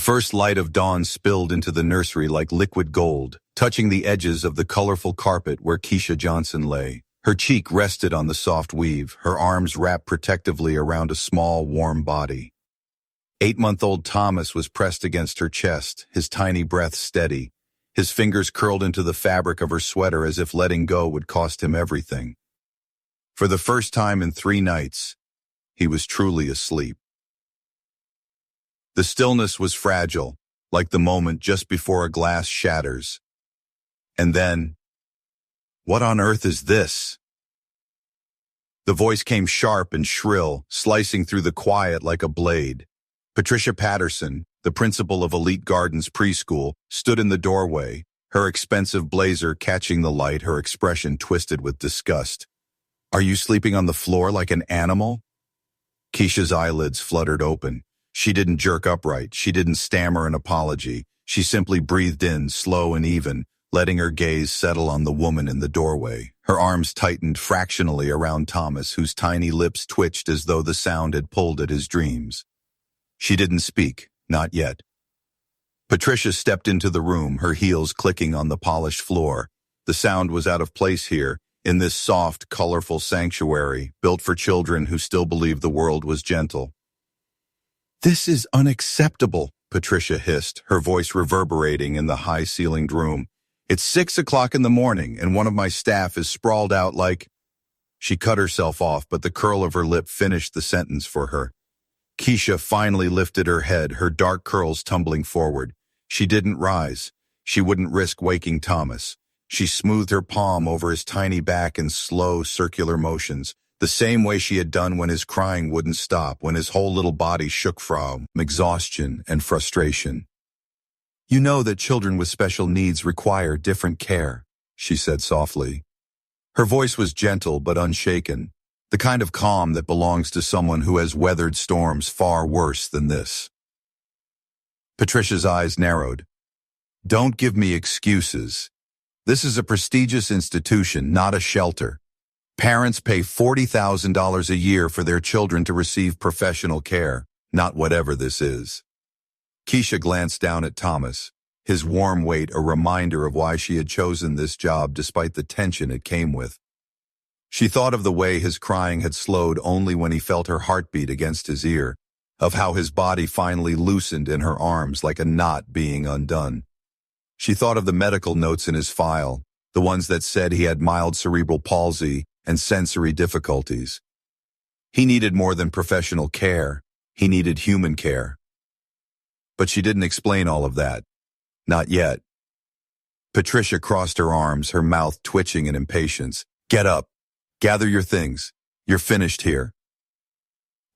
first light of dawn spilled into the nursery like liquid gold, touching the edges of the colorful carpet where Keisha Johnson lay. Her cheek rested on the soft weave, her arms wrapped protectively around a small, warm body. 8-month-old Thomas was pressed against her chest, his tiny breath steady. His fingers curled into the fabric of her sweater as if letting go would cost him everything. For the first time in 3 nights, he was truly asleep. The stillness was fragile, like the moment just before a glass shatters. And then, "What on earth is this?" The voice came sharp and shrill, slicing through the quiet like a blade. Patricia Patterson, the principal of Elite Gardens Preschool, stood in the doorway, her expensive blazer catching the light, her expression twisted with disgust. "Are you sleeping on the floor like an animal?" Keisha's eyelids fluttered open. She didn't jerk upright. She didn't stammer an apology. She simply breathed in, slow and even, letting her gaze settle on the woman in the doorway. Her arms tightened fractionally around Thomas, whose tiny lips twitched as though the sound had pulled at his dreams. She didn't speak, not yet. Patricia stepped into the room, her heels clicking on the polished floor. The sound was out of place here, in this soft, colorful sanctuary, built for children who still believed the world was gentle. "This is unacceptable," Patricia hissed, her voice reverberating in the high-ceilinged room. "It's 6 o'clock in the morning, and one of my staff is sprawled out like—" She cut herself off, but the curl of her lip finished the sentence for her. Keisha finally lifted her head, her dark curls tumbling forward. She didn't rise. She wouldn't risk waking Thomas. She smoothed her palm over his tiny back in slow, circular motions, the same way she had done when his crying wouldn't stop, when his whole little body shook from exhaustion and frustration. "You know that children with special needs require different care," she said softly. Her voice was gentle but unshaken, the kind of calm that belongs to someone who has weathered storms far worse than this. Patricia's eyes narrowed. "Don't give me excuses. This is a prestigious institution, not a shelter. Parents pay $40,000 a year for their children to receive professional care, not whatever this is." Keisha glanced down at Thomas, his warm weight a reminder of why she had chosen this job despite the tension it came with. She thought of the way his crying had slowed only when he felt her heartbeat against his ear, of how his body finally loosened in her arms like a knot being undone. She thought of the medical notes in his file, the ones that said he had mild cerebral palsy and sensory difficulties. He needed more than professional care. He needed human care. But she didn't explain all of that. Not yet. Patricia crossed her arms, her mouth twitching in impatience. "Get up. Gather your things. You're finished here."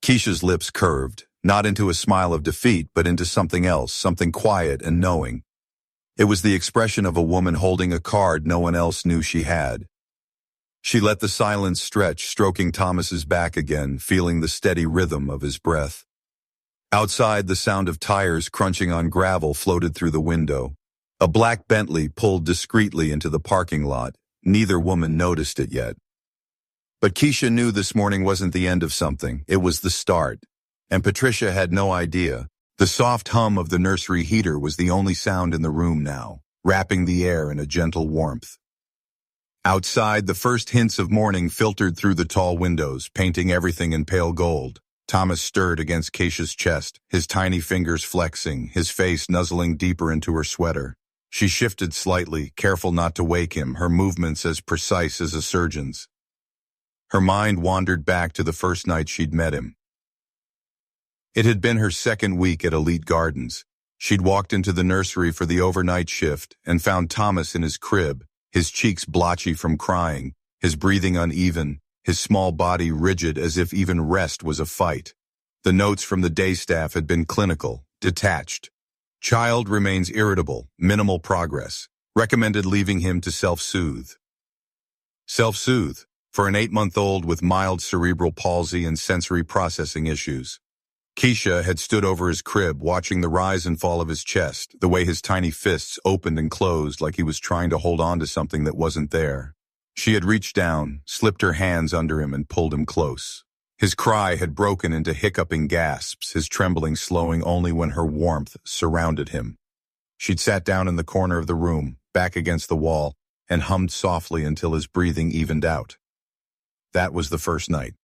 Keisha's lips curved, not into a smile of defeat, but into something else, something quiet and knowing. It was the expression of a woman holding a card no one else knew she had. She let the silence stretch, stroking Thomas's back again, feeling the steady rhythm of his breath. Outside, the sound of tires crunching on gravel floated through the window. A black Bentley pulled discreetly into the parking lot. Neither woman noticed it yet. But Keisha knew this morning wasn't the end of something. It was the start. And Patricia had no idea. The soft hum of the nursery heater was the only sound in the room now, wrapping the air in a gentle warmth. Outside, the first hints of morning filtered through the tall windows, painting everything in pale gold. Thomas stirred against Keisha's chest, his tiny fingers flexing, his face nuzzling deeper into her sweater. She shifted slightly, careful not to wake him, her movements as precise as a surgeon's. Her mind wandered back to the first night she'd met him. It had been her second week at Elite Gardens. She'd walked into the nursery for the overnight shift and found Thomas in his crib, his cheeks blotchy from crying, his breathing uneven, his small body rigid as if even rest was a fight. The notes from the day staff had been clinical, detached. Child remains irritable, minimal progress. Recommended leaving him to self-soothe. Self-soothe for an 8-month-old with mild cerebral palsy and sensory processing issues. Keisha had stood over his crib, watching the rise and fall of his chest, the way his tiny fists opened and closed like he was trying to hold on to something that wasn't there. She had reached down, slipped her hands under him and pulled him close. His cry had broken into hiccuping gasps, his trembling slowing only when her warmth surrounded him. She'd sat down in the corner of the room, back against the wall, and hummed softly until his breathing evened out. That was the first night.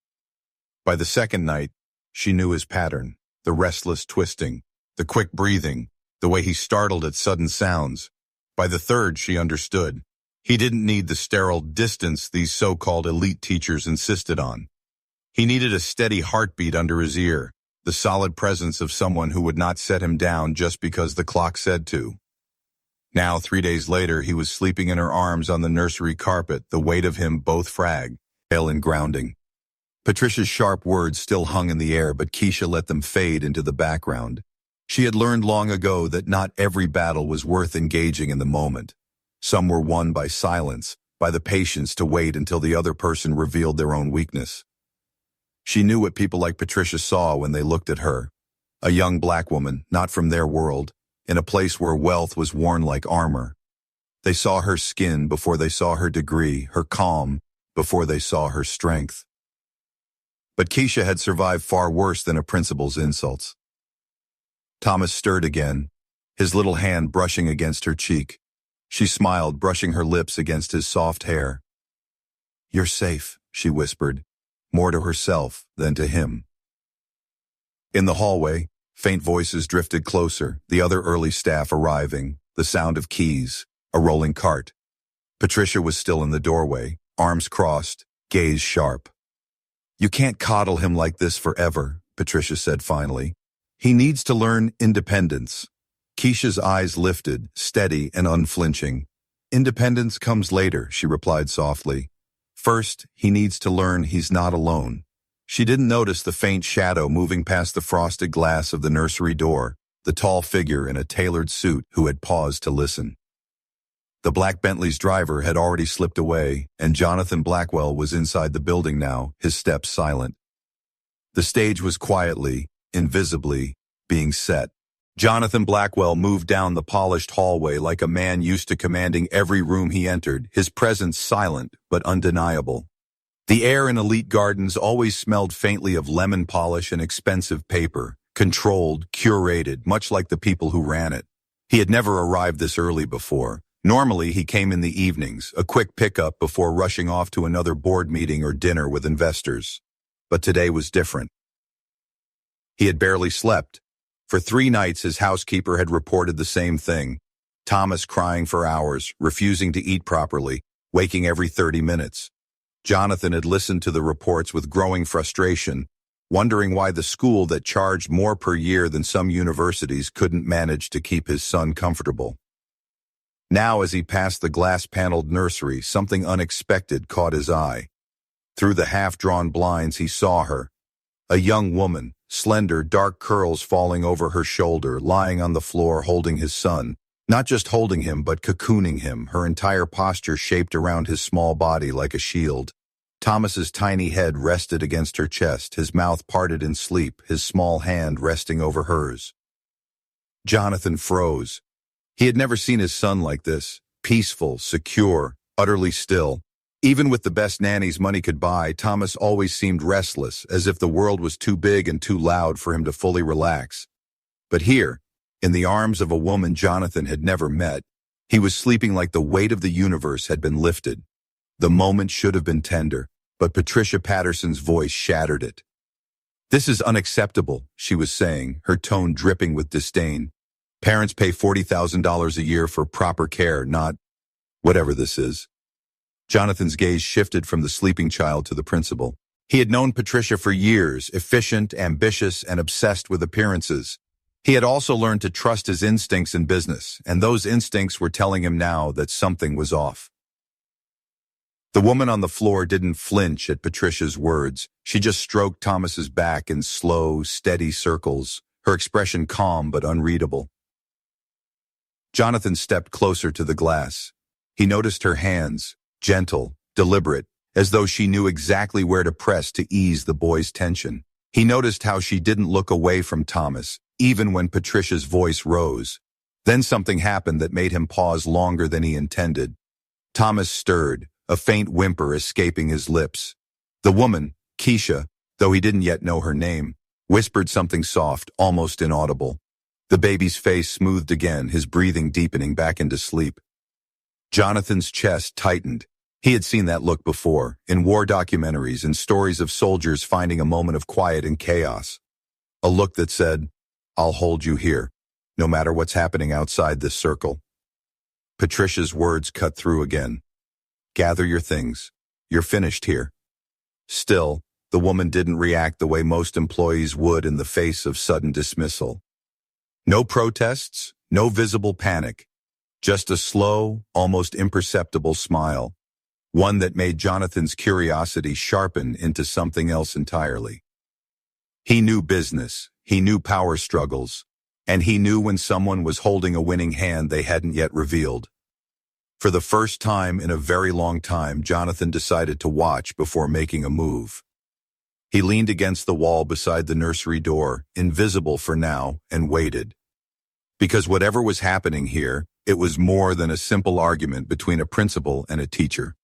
By the second night, she knew his pattern, the restless twisting, the quick breathing, the way he startled at sudden sounds. By the third, she understood. He didn't need the sterile distance these so-called elite teachers insisted on. He needed a steady heartbeat under his ear, the solid presence of someone who would not set him down just because the clock said to. Now, 3 days later, he was sleeping in her arms on the nursery carpet, the weight of him both frail and grounding. Patricia's sharp words still hung in the air, but Keisha let them fade into the background. She had learned long ago that not every battle was worth engaging in the moment. Some were won by silence, by the patience to wait until the other person revealed their own weakness. She knew what people like Patricia saw when they looked at her. A young black woman, not from their world, in a place where wealth was worn like armor. They saw her skin before they saw her degree, her calm before they saw her strength. But Keisha had survived far worse than a principal's insults. Thomas stirred again, his little hand brushing against her cheek. She smiled, brushing her lips against his soft hair. "You're safe," she whispered, more to herself than to him. In the hallway, faint voices drifted closer, the other early staff arriving, the sound of keys, a rolling cart. Patricia was still in the doorway, arms crossed, gaze sharp. "You can't coddle him like this forever," Patricia said finally. "He needs to learn independence." Keisha's eyes lifted, steady and unflinching. "Independence comes later," she replied softly. "First, he needs to learn he's not alone." She didn't notice the faint shadow moving past the frosted glass of the nursery door, the tall figure in a tailored suit who had paused to listen. The black Bentley's driver had already slipped away, and Jonathan Blackwell was inside the building now, his steps silent. The stage was quietly, invisibly, being set. Jonathan Blackwell moved down the polished hallway like a man used to commanding every room he entered, his presence silent but undeniable. The air in elite gardens always smelled faintly of lemon polish and expensive paper, controlled, curated, much like the people who ran it. He had never arrived this early before. Normally, he came in the evenings, a quick pickup before rushing off to another board meeting or dinner with investors. But today was different. He had barely slept. For 3 nights, his housekeeper had reported the same thing. Thomas crying for hours, refusing to eat properly, waking every 30 minutes. Jonathan had listened to the reports with growing frustration, wondering why the school that charged more per year than some universities couldn't manage to keep his son comfortable. Now, as he passed the glass-paneled nursery, something unexpected caught his eye. Through the half-drawn blinds, he saw her. A young woman, slender, dark curls falling over her shoulder, lying on the floor holding his son. Not just holding him, but cocooning him, her entire posture shaped around his small body like a shield. Thomas's tiny head rested against her chest, his mouth parted in sleep, his small hand resting over hers. Jonathan froze. He had never seen his son like this, peaceful, secure, utterly still. Even with the best nannies money could buy, Thomas always seemed restless, as if the world was too big and too loud for him to fully relax. But here, in the arms of a woman Jonathan had never met, he was sleeping like the weight of the universe had been lifted. The moment should have been tender, but Patricia Patterson's voice shattered it. "This is unacceptable," she was saying, her tone dripping with disdain. "Parents pay $40,000 a year for proper care, not whatever this is." Jonathan's gaze shifted from the sleeping child to the principal. He had known Patricia for years, efficient, ambitious, and obsessed with appearances. He had also learned to trust his instincts in business, and those instincts were telling him now that something was off. The woman on the floor didn't flinch at Patricia's words. She just stroked Thomas's back in slow, steady circles, her expression calm but unreadable. Jonathan stepped closer to the glass. He noticed her hands, gentle, deliberate, as though she knew exactly where to press to ease the boy's tension. He noticed how she didn't look away from Thomas, even when Patricia's voice rose. Then something happened that made him pause longer than he intended. Thomas stirred, a faint whimper escaping his lips. The woman, Keisha, though he didn't yet know her name, whispered something soft, almost inaudible. The baby's face smoothed again, his breathing deepening back into sleep. Jonathan's chest tightened. He had seen that look before, in war documentaries and stories of soldiers finding a moment of quiet in chaos. A look that said, "I'll hold you here, no matter what's happening outside this circle." Patricia's words cut through again. "Gather your things. You're finished here." Still, the woman didn't react the way most employees would in the face of sudden dismissal. No protests, no visible panic, just a slow, almost imperceptible smile, one that made Jonathan's curiosity sharpen into something else entirely. He knew business, he knew power struggles, and he knew when someone was holding a winning hand they hadn't yet revealed. For the first time in a very long time, Jonathan decided to watch before making a move. He leaned against the wall beside the nursery door, invisible for now, and waited. Because whatever was happening here, it was more than a simple argument between a principal and a teacher.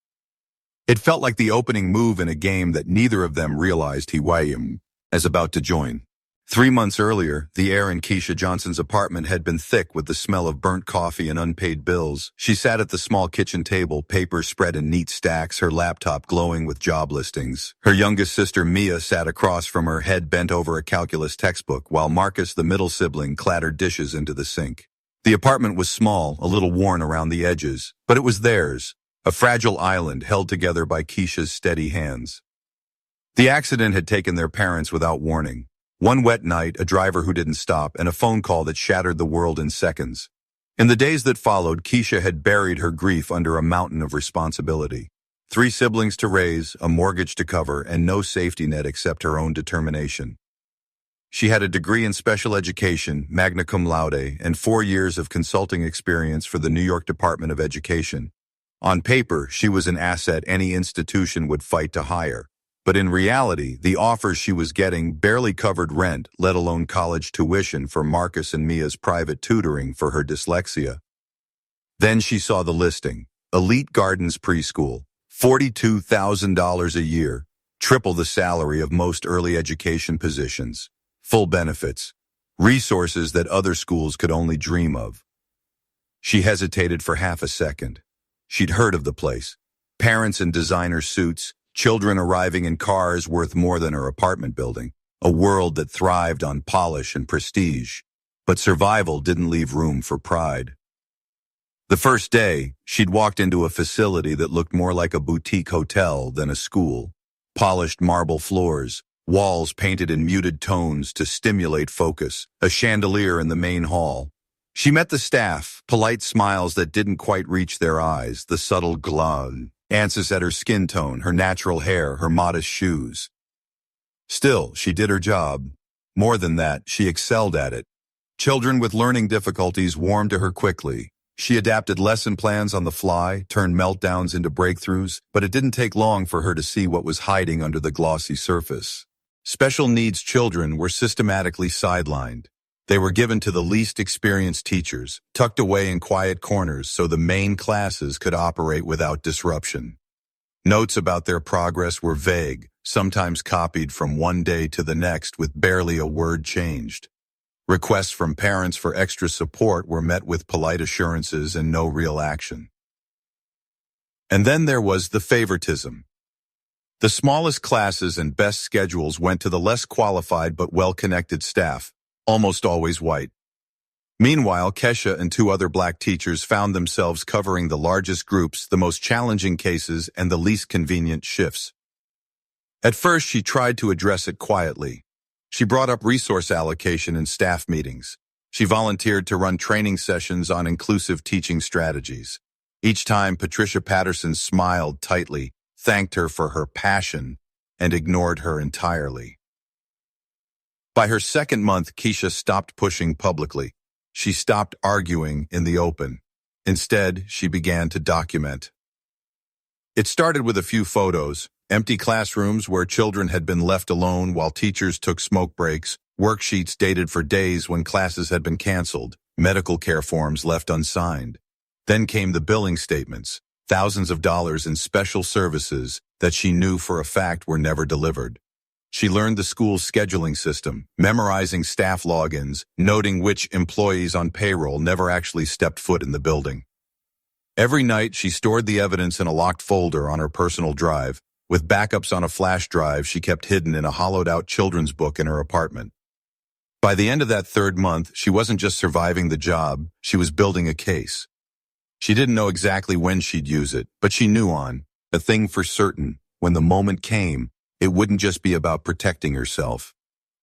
It felt like the opening move in a game that neither of them realized he was about to join. 3 months earlier, the air in Keisha Johnson's apartment had been thick with the smell of burnt coffee and unpaid bills. She sat at the small kitchen table, papers spread in neat stacks, her laptop glowing with job listings. Her youngest sister, Mia, sat across from her, head bent over a calculus textbook, while Marcus, the middle sibling, clattered dishes into the sink. The apartment was small, a little worn around the edges, but it was theirs, a fragile island held together by Keisha's steady hands. The accident had taken their parents without warning. One wet night, a driver who didn't stop, and a phone call that shattered the world in seconds. In the days that followed, Keisha had buried her grief under a mountain of responsibility. 3 siblings to raise, a mortgage to cover, and no safety net except her own determination. She had a degree in special education, magna cum laude, and 4 years of consulting experience for the New York Department of Education. On paper, she was an asset any institution would fight to hire. But in reality, the offers she was getting barely covered rent, let alone college tuition for Marcus and Mia's private tutoring for her dyslexia. Then she saw the listing. Elite Gardens Preschool, $42,000 a year, triple the salary of most early education positions, full benefits, resources that other schools could only dream of. She hesitated for half a second. She'd heard of the place. Parents in designer suits, children arriving in cars worth more than her apartment building, a world that thrived on polish and prestige. But survival didn't leave room for pride. The first day, she'd walked into a facility that looked more like a boutique hotel than a school. Polished marble floors, walls painted in muted tones to stimulate focus, a chandelier in the main hall. She met the staff, polite smiles that didn't quite reach their eyes, the subtle glow. Answers at her skin tone, her natural hair, her modest shoes. Still, she did her job. More than that, she excelled at it. Children with learning difficulties warmed to her quickly. She adapted lesson plans on the fly, turned meltdowns into breakthroughs, but it didn't take long for her to see what was hiding under the glossy surface. Special needs children were systematically sidelined. They were given to the least experienced teachers, tucked away in quiet corners so the main classes could operate without disruption. Notes about their progress were vague, sometimes copied from one day to the next with barely a word changed. Requests from parents for extra support were met with polite assurances and no real action. And then there was the favoritism. The smallest classes and best schedules went to the less qualified but well-connected staff, almost always white. Meanwhile, Kesha and 2 other black teachers found themselves covering the largest groups, the most challenging cases, and the least convenient shifts. At first, she tried to address it quietly. She brought up resource allocation in staff meetings. She volunteered to run training sessions on inclusive teaching strategies. Each time, Patricia Patterson smiled tightly, thanked her for her passion, and ignored her entirely. By her second month, Keisha stopped pushing publicly. She stopped arguing in the open. Instead, she began to document. It started with a few photos, empty classrooms where children had been left alone while teachers took smoke breaks, worksheets dated for days when classes had been canceled, medical care forms left unsigned. Then came the billing statements, thousands of dollars in special services that she knew for a fact were never delivered. She learned the school's scheduling system, memorizing staff logins, noting which employees on payroll never actually stepped foot in the building. Every night, she stored the evidence in a locked folder on her personal drive, with backups on a flash drive she kept hidden in a hollowed-out children's book in her apartment. By the end of that third month, she wasn't just surviving the job, she was building a case. She didn't know exactly when she'd use it, but she knew a thing for certain, when the moment came, it wouldn't just be about protecting herself.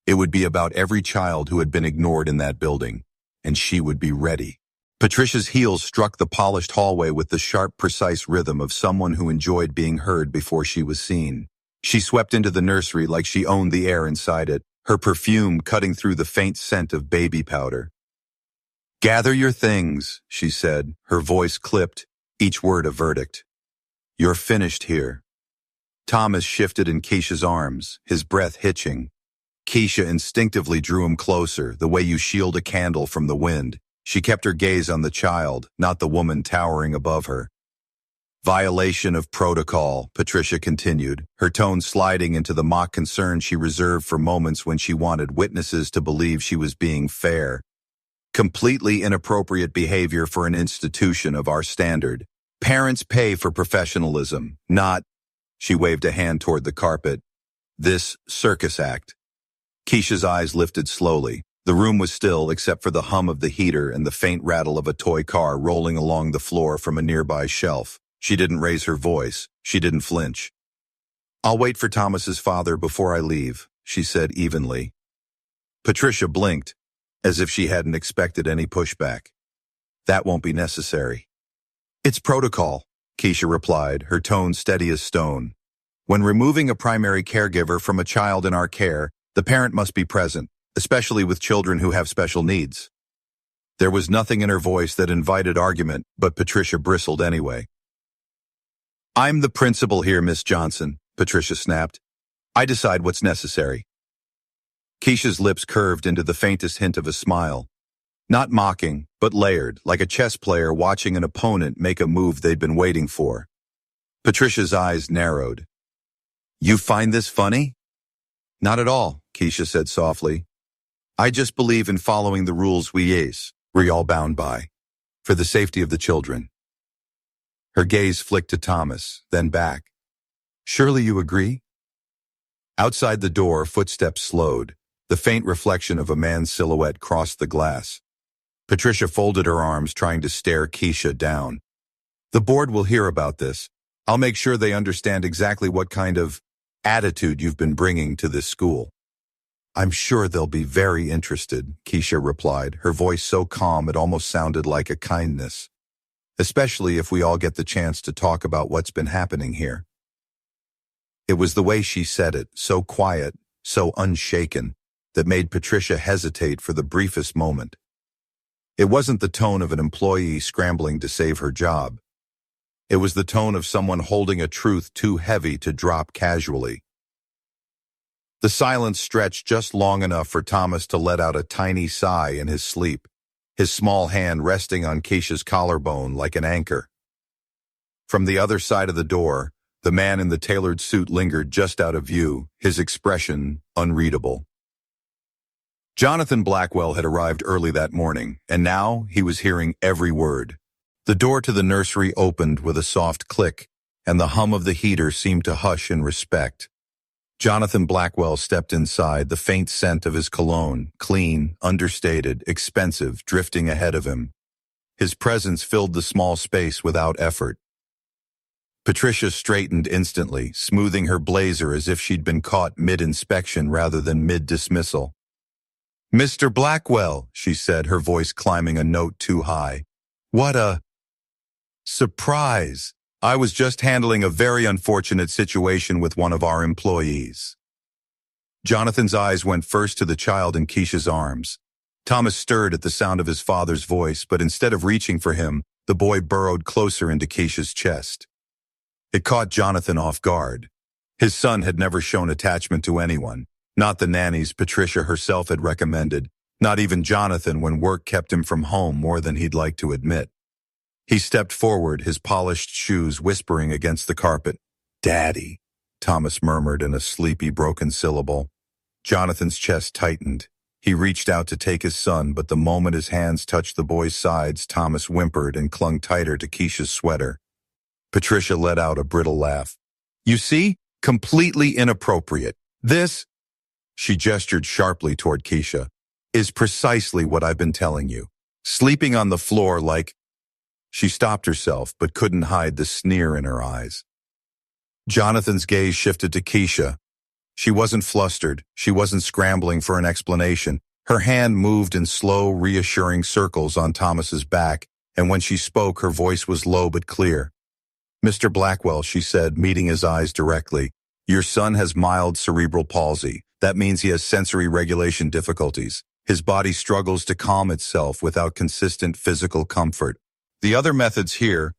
It would be about every child who had been ignored in that building, and she would be ready. Patricia's heels struck the polished hallway with the sharp, precise rhythm of someone who enjoyed being heard before she was seen. She swept into the nursery like she owned the air inside it, her perfume cutting through the faint scent of baby powder. "Gather your things," she said, her voice clipped, each word a verdict. "You're finished here." Thomas shifted in Keisha's arms, his breath hitching. Keisha instinctively drew him closer, the way you shield a candle from the wind. She kept her gaze on the child, not the woman towering above her. "Violation of protocol," Patricia continued, her tone sliding into the mock concern she reserved for moments when she wanted witnesses to believe she was being fair. "Completely inappropriate behavior for an institution of our standard. Parents pay for professionalism, not—" She waved a hand toward the carpet. "This circus act." Keisha's eyes lifted slowly. The room was still except for the hum of the heater and the faint rattle of a toy car rolling along the floor from a nearby shelf. She didn't raise her voice. She didn't flinch. "I'll wait for Thomas's father before I leave," she said evenly. Patricia blinked, as if she hadn't expected any pushback. "That won't be necessary." "It's protocol," Keisha replied, her tone steady as stone. "When removing a primary caregiver from a child in our care, the parent must be present, especially with children who have special needs." There was nothing in her voice that invited argument, but Patricia bristled anyway. "I'm the principal here, Miss Johnson," Patricia snapped. "I decide what's necessary." Keisha's lips curved into the faintest hint of a smile. Not mocking, but layered, like a chess player watching an opponent make a move they'd been waiting for. Patricia's eyes narrowed. "You find this funny?" "Not at all," Keisha said softly. "I just believe in following the rules we're all bound by, for the safety of the children." Her gaze flicked to Thomas, then back. "Surely you agree?" Outside the door, footsteps slowed. The faint reflection of a man's silhouette crossed the glass. Patricia folded her arms, trying to stare Keisha down. "The board will hear about this. I'll make sure they understand exactly what kind of attitude you've been bringing to this school." "I'm sure they'll be very interested," Keisha replied, her voice so calm it almost sounded like a kindness. "Especially if we all get the chance to talk about what's been happening here." It was the way she said it, so quiet, so unshaken, that made Patricia hesitate for the briefest moment. It wasn't the tone of an employee scrambling to save her job. It was the tone of someone holding a truth too heavy to drop casually. The silence stretched just long enough for Thomas to let out a tiny sigh in his sleep, his small hand resting on Keisha's collarbone like an anchor. From the other side of the door, the man in the tailored suit lingered just out of view, his expression unreadable. Jonathan Blackwell had arrived early that morning, and now he was hearing every word. The door to the nursery opened with a soft click, and the hum of the heater seemed to hush in respect. Jonathan Blackwell stepped inside, the faint scent of his cologne, clean, understated, expensive, drifting ahead of him. His presence filled the small space without effort. Patricia straightened instantly, smoothing her blazer as if she'd been caught mid-inspection rather than mid-dismissal. "Mr. Blackwell," she said, her voice climbing a note too high. "What a surprise! I was just handling a very unfortunate situation with one of our employees." Jonathan's eyes went first to the child in Keisha's arms. Thomas stirred at the sound of his father's voice, but instead of reaching for him, the boy burrowed closer into Keisha's chest. It caught Jonathan off guard. His son had never shown attachment to anyone. Not the nannies Patricia herself had recommended, not even Jonathan when work kept him from home more than he'd like to admit. He stepped forward, his polished shoes whispering against the carpet. "Daddy, Thomas murmured in a sleepy, broken syllable. Jonathan's chest tightened. He reached out to take his son, but the moment his hands touched the boy's sides, Thomas whimpered and clung tighter to Keisha's sweater. Patricia let out a brittle laugh. You see? Completely inappropriate. This, she gestured sharply toward Keisha, is precisely what I've been telling you. Sleeping on the floor like... She stopped herself, but couldn't hide the sneer in her eyes. Jonathan's gaze shifted to Keisha. She wasn't flustered. She wasn't scrambling for an explanation. Her hand moved in slow, reassuring circles on Thomas's back, and when she spoke, her voice was low but clear. Mr. Blackwell, she said, meeting his eyes directly, your son has mild cerebral palsy. That means he has sensory regulation difficulties. His body struggles to calm itself without consistent physical comfort. The other methods here,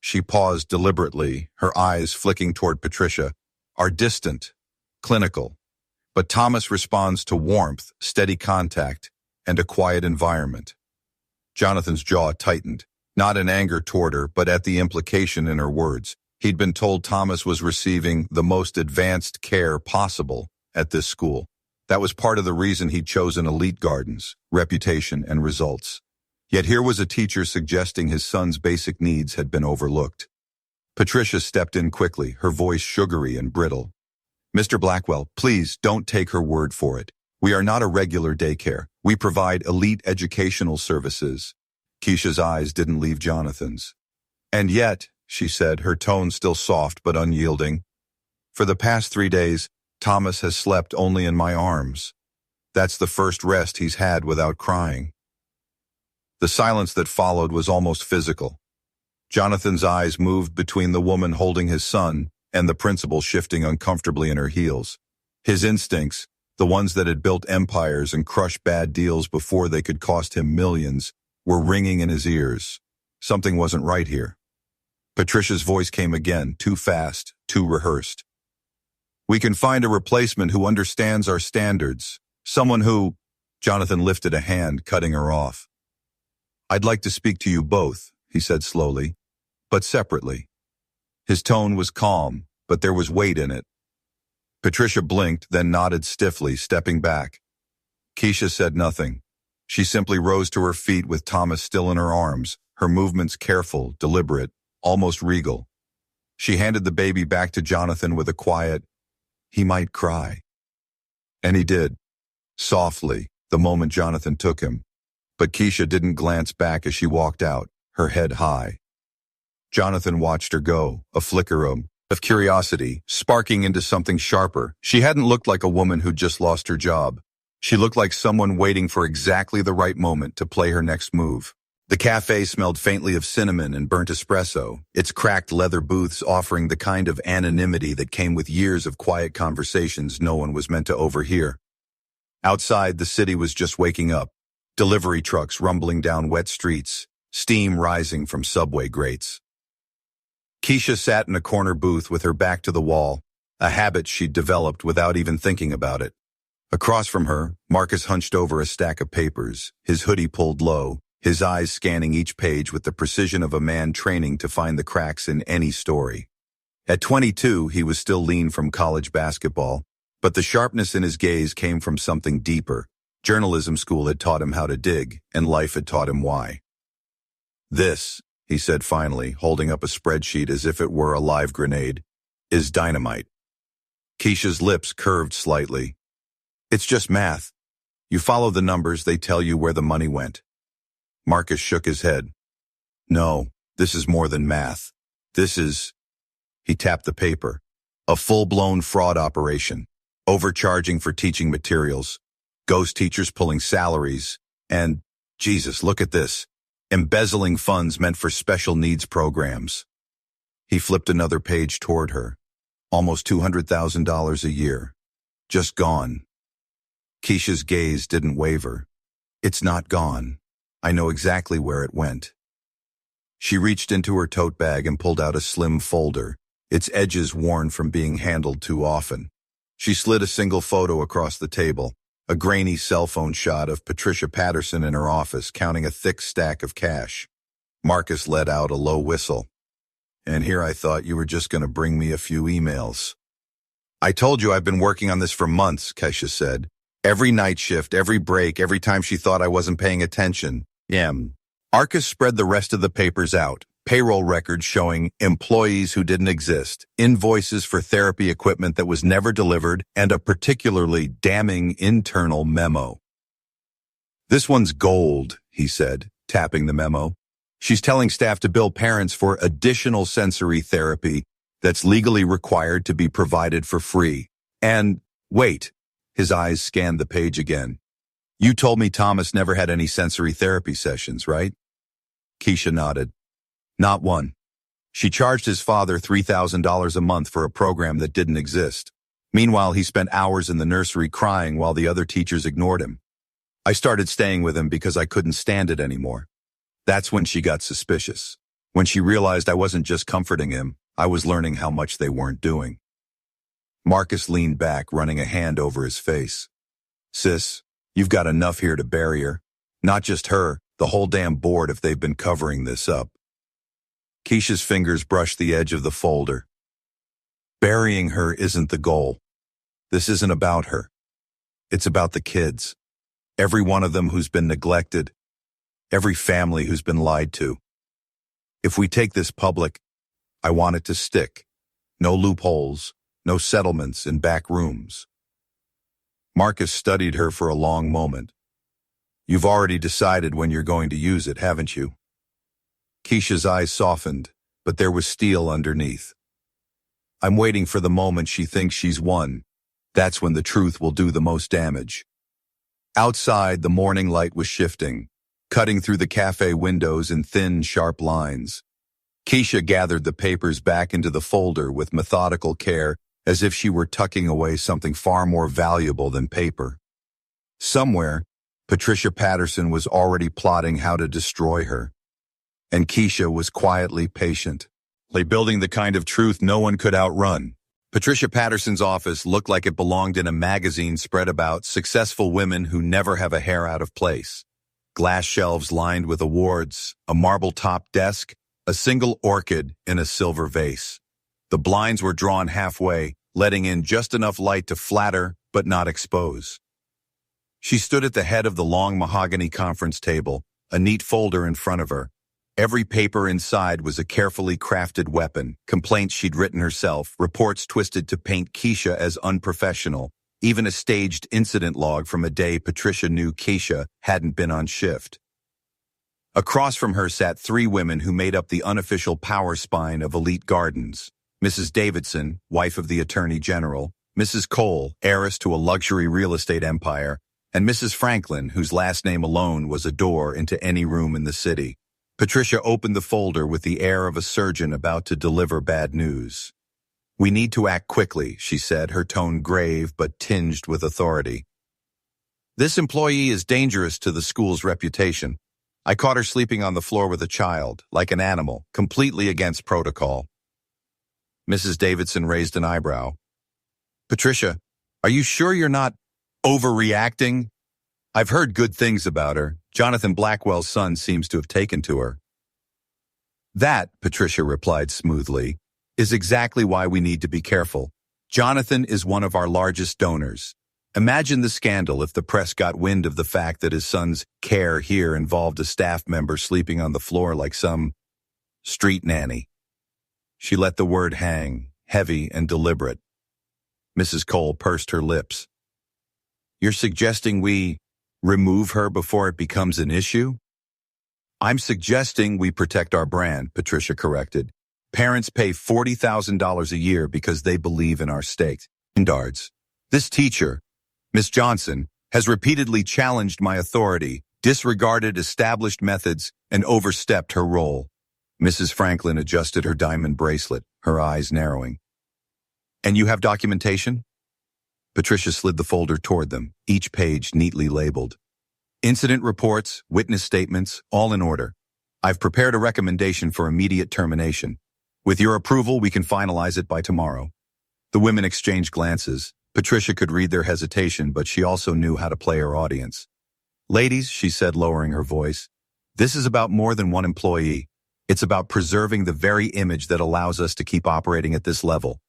she paused deliberately, her eyes flicking toward Patricia, are distant, clinical. But Thomas responds to warmth, steady contact, and a quiet environment. Jonathan's jaw tightened, not in anger toward her, but at the implication in her words. He'd been told Thomas was receiving the most advanced care possible at this school. That was part of the reason he'd chosen elite gardens, reputation, and results. Yet here was a teacher suggesting his son's basic needs had been overlooked. Patricia stepped in quickly, her voice sugary and brittle. Mr. Blackwell, please don't take her word for it. We are not a regular daycare. We provide elite educational services. Keisha's eyes didn't leave Jonathan's. And yet, she said, her tone still soft but unyielding, for the past 3 days, Thomas has slept only in my arms. That's the first rest he's had without crying. The silence that followed was almost physical. Jonathan's eyes moved between the woman holding his son and the principal shifting uncomfortably in her heels. His instincts, the ones that had built empires and crushed bad deals before they could cost him millions, were ringing in his ears. Something wasn't right here. Patricia's voice came again, too fast, too rehearsed. We can find a replacement who understands our standards. Someone who... Jonathan lifted a hand, cutting her off. I'd like to speak to you both, he said slowly, but separately. His tone was calm, but there was weight in it. Patricia blinked, then nodded stiffly, stepping back. Keisha said nothing. She simply rose to her feet with Thomas still in her arms, her movements careful, deliberate, almost regal. She handed the baby back to Jonathan with a quiet, he might cry. And he did, softly, the moment Jonathan took him. But Keisha didn't glance back as she walked out, her head high. Jonathan watched her go, a flicker of curiosity, sparking into something sharper. She hadn't looked like a woman who'd just lost her job. She looked like someone waiting for exactly the right moment to play her next move. The cafe smelled faintly of cinnamon and burnt espresso, its cracked leather booths offering the kind of anonymity that came with years of quiet conversations no one was meant to overhear. Outside, the city was just waking up. Delivery trucks rumbling down wet streets, steam rising from subway grates. Keisha sat in a corner booth with her back to the wall, a habit she'd developed without even thinking about it. Across from her, Marcus hunched over a stack of papers, his hoodie pulled low, his eyes scanning each page with the precision of a man training to find the cracks in any story. At 22, he was still lean from college basketball, but the sharpness in his gaze came from something deeper. Journalism school had taught him how to dig, and life had taught him why. This, he said finally, holding up a spreadsheet as if it were a live grenade, is dynamite. Keisha's lips curved slightly. It's just math. You follow the numbers, they tell you where the money went. Marcus shook his head. No, this is more than math. This is... He tapped the paper. A full-blown fraud operation. Overcharging for teaching materials. Ghost teachers pulling salaries, and, Jesus, look at this, embezzling funds meant for special needs programs. He flipped another page toward her. Almost $200,000 a year. Just gone. Keisha's gaze didn't waver. It's not gone. I know exactly where it went. She reached into her tote bag and pulled out a slim folder, its edges worn from being handled too often. She slid a single photo across the table. A grainy cell phone shot of Patricia Patterson in her office counting a thick stack of cash. Marcus let out a low whistle. And here I thought you were just going to bring me a few emails. I told you I've been working on this for months, Keisha said. Every night shift, every break, every time she thought I wasn't paying attention. Yeah. Arcus spread the rest of the papers out. Payroll records showing employees who didn't exist, invoices for therapy equipment that was never delivered, and a particularly damning internal memo. This one's gold, he said, tapping the memo. She's telling staff to bill parents for additional sensory therapy that's legally required to be provided for free. And, wait, his eyes scanned the page again. You told me Thomas never had any sensory therapy sessions, right? Keisha nodded. Not one. She charged his father $3,000 a month for a program that didn't exist. Meanwhile, he spent hours in the nursery crying while the other teachers ignored him. I started staying with him because I couldn't stand it anymore. That's when she got suspicious. When she realized I wasn't just comforting him, I was learning how much they weren't doing. Marcus leaned back, running a hand over his face. Sis, you've got enough here to bury her. Not just her, the whole damn board if they've been covering this up. Keisha's fingers brushed the edge of the folder. Burying her isn't the goal. This isn't about her. It's about the kids. Every one of them who's been neglected. Every family who's been lied to. If we take this public, I want it to stick. No loopholes, no settlements in back rooms. Marcus studied her for a long moment. You've already decided when you're going to use it, haven't you? Keisha's eyes softened, but there was steel underneath. I'm waiting for the moment she thinks she's won. That's when the truth will do the most damage. Outside, the morning light was shifting, cutting through the cafe windows in thin, sharp lines. Keisha gathered the papers back into the folder with methodical care, as if she were tucking away something far more valuable than paper. Somewhere, Patricia Patterson was already plotting how to destroy her. And Keisha was quietly patient, building the kind of truth no one could outrun. Patricia Patterson's office looked like it belonged in a magazine spread about successful women who never have a hair out of place. Glass shelves lined with awards, a marble-topped desk, a single orchid in a silver vase. The blinds were drawn halfway, letting in just enough light to flatter but not expose. She stood at the head of the long mahogany conference table, a neat folder in front of her. Every paper inside was a carefully crafted weapon, complaints she'd written herself, reports twisted to paint Keisha as unprofessional, even a staged incident log from a day Patricia knew Keisha hadn't been on shift. Across from her sat three women who made up the unofficial power spine of Elite Gardens. Mrs. Davidson, wife of the Attorney General, Mrs. Cole, heiress to a luxury real estate empire, and Mrs. Franklin, whose last name alone was a door into any room in the city. Patricia opened the folder with the air of a surgeon about to deliver bad news. We need to act quickly, she said, her tone grave but tinged with authority. This employee is dangerous to the school's reputation. I caught her sleeping on the floor with a child, like an animal, completely against protocol. Mrs. Davidson raised an eyebrow. Patricia, are you sure you're not overreacting? I've heard good things about her. Jonathan Blackwell's son seems to have taken to her. That, Patricia replied smoothly, is exactly why we need to be careful. Jonathan is one of our largest donors. Imagine the scandal if the press got wind of the fact that his son's care here involved a staff member sleeping on the floor like some street nanny. She let the word hang, heavy and deliberate. Mrs. Cole pursed her lips. You're suggesting we remove her before it becomes an issue? I'm suggesting we protect our brand, Patricia corrected. Parents pay $40,000 a year because they believe in our standards. This teacher, Miss Johnson, has repeatedly challenged my authority, disregarded established methods, and overstepped her role. Mrs. Franklin adjusted her diamond bracelet, her eyes narrowing. And you have documentation? Patricia slid the folder toward them, each page neatly labeled. Incident reports, witness statements, all in order. I've prepared a recommendation for immediate termination. With your approval, we can finalize it by tomorrow. The women exchanged glances. Patricia could read their hesitation, but she also knew how to play her audience. Ladies, she said, lowering her voice, this is about more than one employee. It's about preserving the very image that allows us to keep operating at this level.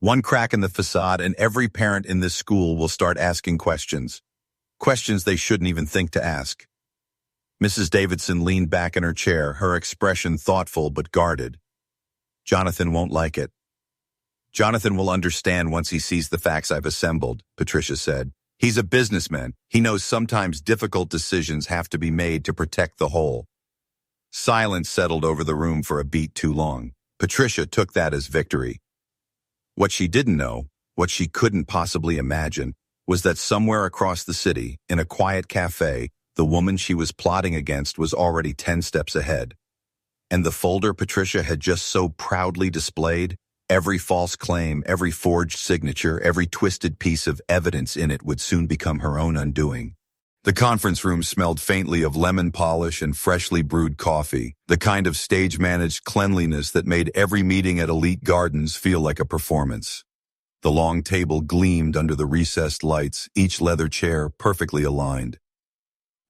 One crack in the facade and every parent in this school will start asking questions. Questions they shouldn't even think to ask. Mrs. Davidson leaned back in her chair, her expression thoughtful but guarded. Jonathan won't like it. Jonathan will understand once he sees the facts I've assembled, Patricia said. He's a businessman. He knows sometimes difficult decisions have to be made to protect the whole. Silence settled over the room for a beat too long. Patricia took that as victory. What she didn't know, what she couldn't possibly imagine, was that somewhere across the city, in a quiet cafe, the woman she was plotting against was already 10 steps ahead. And the folder Patricia had just so proudly displayed, every false claim, every forged signature, every twisted piece of evidence in it would soon become her own undoing. The conference room smelled faintly of lemon polish and freshly brewed coffee, the kind of stage-managed cleanliness that made every meeting at Elite Gardens feel like a performance. The long table gleamed under the recessed lights, each leather chair perfectly aligned.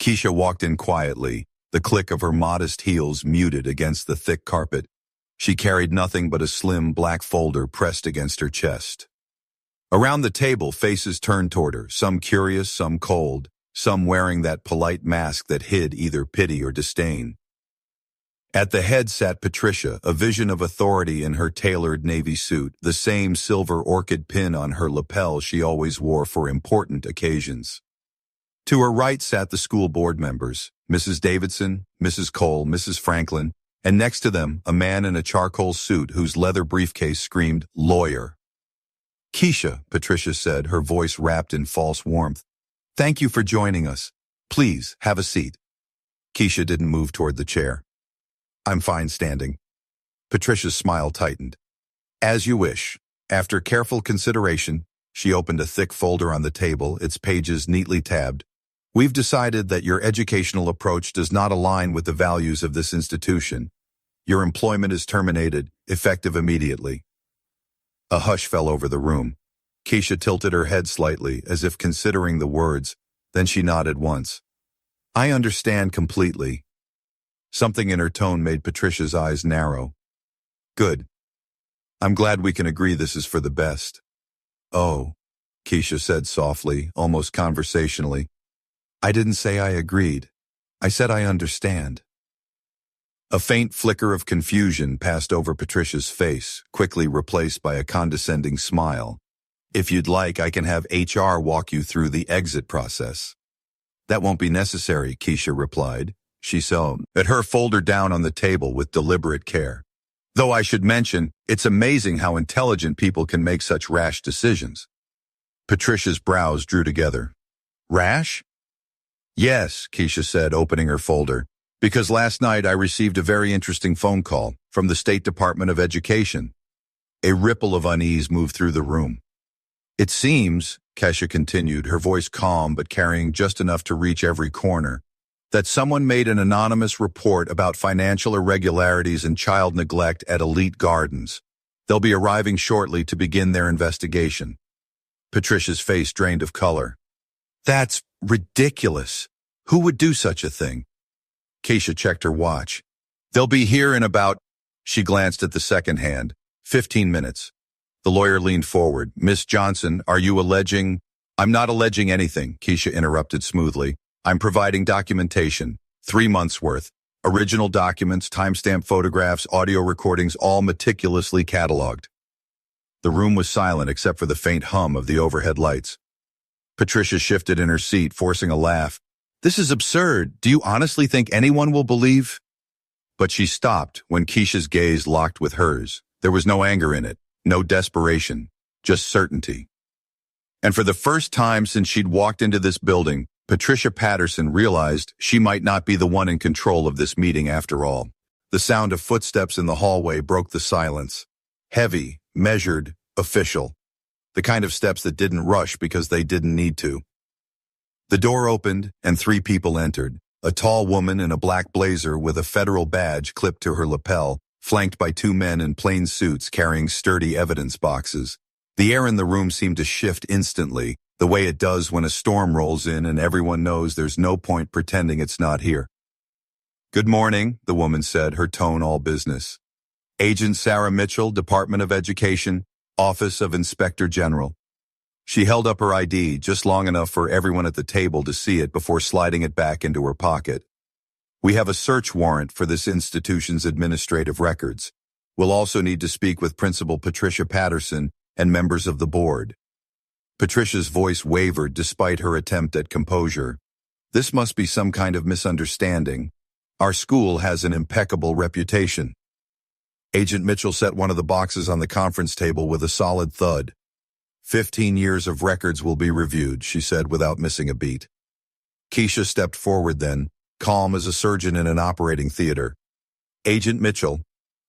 Keisha walked in quietly, the click of her modest heels muted against the thick carpet. She carried nothing but a slim black folder pressed against her chest. Around the table, faces turned toward her, some curious, some cold, some wearing that polite mask that hid either pity or disdain. At the head sat Patricia, a vision of authority in her tailored navy suit, the same silver orchid pin on her lapel she always wore for important occasions. To her right sat the school board members, Mrs. Davidson, Mrs. Cole, Mrs. Franklin, and next to them, a man in a charcoal suit whose leather briefcase screamed, "Lawyer." "Keisha," Patricia said, her voice wrapped in false warmth. "Thank you for joining us. Please, have a seat." Keisha didn't move toward the chair. "I'm fine standing." Patricia's smile tightened. "As you wish." After careful consideration, she opened a thick folder on the table, its pages neatly tabbed. "We've decided that your educational approach does not align with the values of this institution. Your employment is terminated, effective immediately." A hush fell over the room. Keisha tilted her head slightly, as if considering the words, then she nodded once. "I understand completely." Something in her tone made Patricia's eyes narrow. "Good. I'm glad we can agree this is for the best." "Oh," Keisha said softly, almost conversationally. "I didn't say I agreed. I said I understand." A faint flicker of confusion passed over Patricia's face, quickly replaced by a condescending smile. "If you'd like, I can have HR walk you through the exit process." "That won't be necessary," Keisha replied. She set her folder down on the table with deliberate care. "Though I should mention, it's amazing how intelligent people can make such rash decisions." Patricia's brows drew together. "Rash?" "Yes," Keisha said, opening her folder, "because last night I received a very interesting phone call from the State Department of Education." A ripple of unease moved through the room. "It seems," Keisha continued, her voice calm but carrying just enough to reach every corner, "that someone made an anonymous report about financial irregularities and child neglect at Elite Gardens. They'll be arriving shortly to begin their investigation." Patricia's face drained of color. "That's ridiculous. Who would do such a thing?" Keisha checked her watch. "They'll be here in about—" She glanced at the second hand. 15 minutes. The lawyer leaned forward. "Miss Johnson, are you alleging—" "I'm not alleging anything," Keisha interrupted smoothly. "I'm providing documentation. 3 months' worth. Original documents, timestamp photographs, audio recordings, all meticulously cataloged." The room was silent except for the faint hum of the overhead lights. Patricia shifted in her seat, forcing a laugh. "This is absurd. Do you honestly think anyone will believe—" But she stopped when Keisha's gaze locked with hers. There was no anger in it, no desperation, just certainty. And for the first time since she'd walked into this building, Patricia Patterson realized she might not be the one in control of this meeting after all. The sound of footsteps in the hallway broke the silence. Heavy, measured, official. The kind of steps that didn't rush because they didn't need to. The door opened, and 3 people entered. A tall woman in a black blazer with a federal badge clipped to her lapel, flanked by 2 men in plain suits carrying sturdy evidence boxes. The air in the room seemed to shift instantly, the way it does when a storm rolls in and everyone knows there's no point pretending it's not here. "Good morning," the woman said, her tone all business. "Agent Sarah Mitchell, Department of Education. Office of Inspector General. She held up her ID just long enough for everyone at the table to see it before sliding it back into her pocket. We have a search warrant for this institution's administrative records. We'll also need to speak with Principal Patricia Patterson and members of the board. Patricia's voice wavered despite her attempt at composure. This must be some kind of misunderstanding. Our school has an impeccable reputation. Agent Mitchell set one of the boxes on the conference table with a solid thud. 15 years of records will be reviewed, she said without missing a beat. Keisha stepped forward then, calm as a surgeon in an operating theater. Agent Mitchell,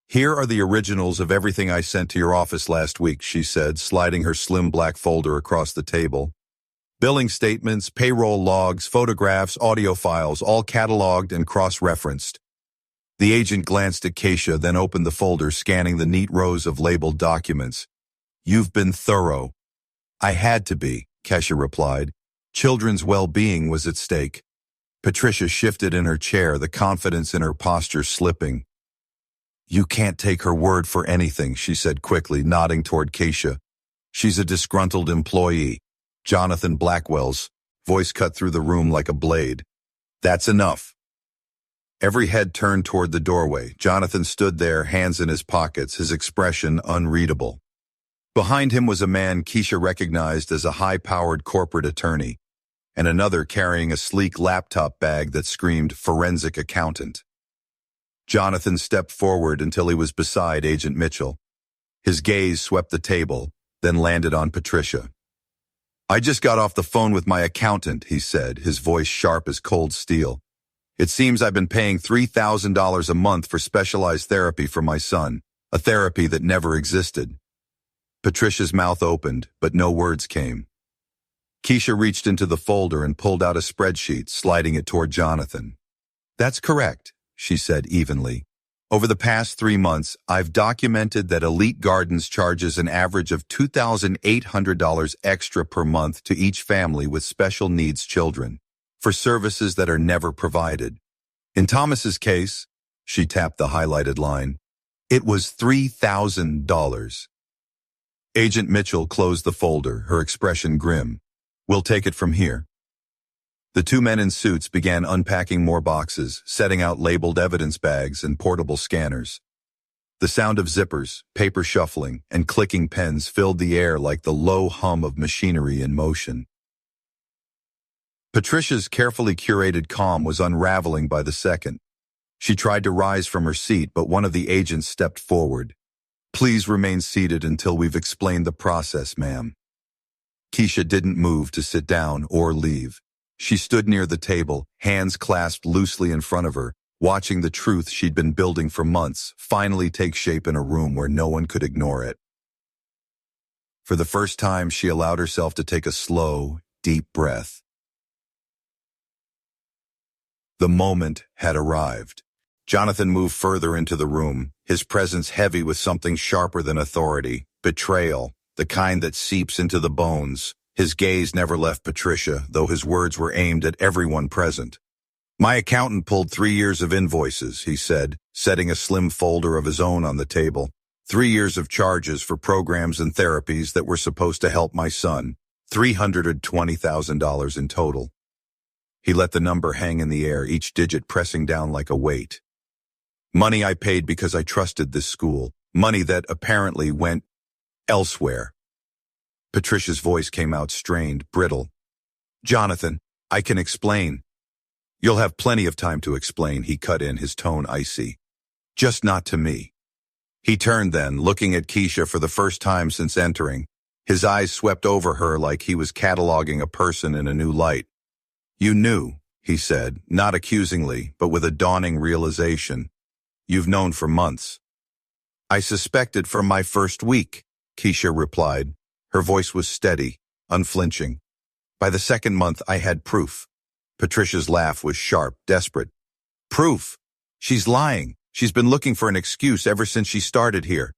here are the originals of everything I sent to your office last week, she said, sliding her slim black folder across the table. Billing statements, payroll logs, photographs, audio files, all cataloged and cross-referenced. The agent glanced at Keisha, then opened the folder, scanning the neat rows of labeled documents. You've been thorough. I had to be, Keisha replied. Children's well-being was at stake. Patricia shifted in her chair, the confidence in her posture slipping. You can't take her word for anything, she said quickly, nodding toward Keisha. She's a disgruntled employee. Jonathan Blackwell's voice cut through the room like a blade. That's enough. Every head turned toward the doorway. Jonathan stood there, hands in his pockets, his expression unreadable. Behind him was a man Keisha recognized as a high-powered corporate attorney, and another carrying a sleek laptop bag that screamed forensic accountant. Jonathan stepped forward until he was beside Agent Mitchell. His gaze swept the table, then landed on Patricia. I just got off the phone with my accountant, he said, his voice sharp as cold steel. It seems I've been paying $3,000 a month for specialized therapy for my son, a therapy that never existed. Patricia's mouth opened, but no words came. Keisha reached into the folder and pulled out a spreadsheet, sliding it toward Jonathan. That's correct, she said evenly. Over the past 3 months, I've documented that Elite Gardens charges an average of $2,800 extra per month to each family with special needs children, for services that are never provided. In Thomas's case, she tapped the highlighted line, it was $3,000. Agent Mitchell closed the folder, her expression grim. We'll take it from here. The two men in suits began unpacking more boxes, setting out labeled evidence bags and portable scanners. The sound of zippers, paper shuffling, and clicking pens filled the air like the low hum of machinery in motion. Patricia's carefully curated calm was unraveling by the second. She tried to rise from her seat, but one of the agents stepped forward. Please remain seated until we've explained the process, ma'am. Keisha didn't move to sit down or leave. She stood near the table, hands clasped loosely in front of her, watching the truth she'd been building for months finally take shape in a room where no one could ignore it. For the first time, she allowed herself to take a slow, deep breath. The moment had arrived. Jonathan moved further into the room, his presence heavy with something sharper than authority, betrayal, the kind that seeps into the bones. His gaze never left Patricia, though his words were aimed at everyone present. My accountant pulled 3 years of invoices, he said, setting a slim folder of his own on the table. 3 years of charges for programs and therapies that were supposed to help my son. $320,000 in total. He let the number hang in the air, each digit pressing down like a weight. Money I paid because I trusted this school. Money that apparently went elsewhere. Patricia's voice came out strained, brittle. Jonathan, I can explain. You'll have plenty of time to explain, he cut in, his tone icy. Just not to me. He turned then, looking at Keisha for the first time since entering. His eyes swept over her like he was cataloging a person in a new light. You knew, he said, not accusingly, but with a dawning realization. You've known for months. I suspected from my first week, Keisha replied. Her voice was steady, unflinching. By the second month, I had proof. Patricia's laugh was sharp, desperate. Proof? She's lying. She's been looking for an excuse ever since she started here.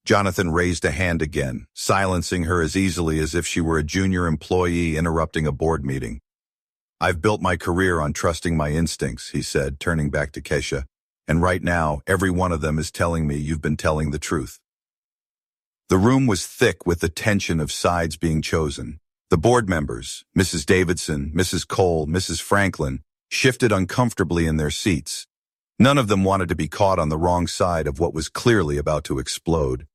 Jonathan raised a hand again, silencing her as easily as if she were a junior employee interrupting a board meeting. I've built my career on trusting my instincts, he said, turning back to Keisha. And right now, every one of them is telling me you've been telling the truth. The room was thick with the tension of sides being chosen. The board members, Mrs. Davidson, Mrs. Cole, Mrs. Franklin, shifted uncomfortably in their seats. None of them wanted to be caught on the wrong side of what was clearly about to explode.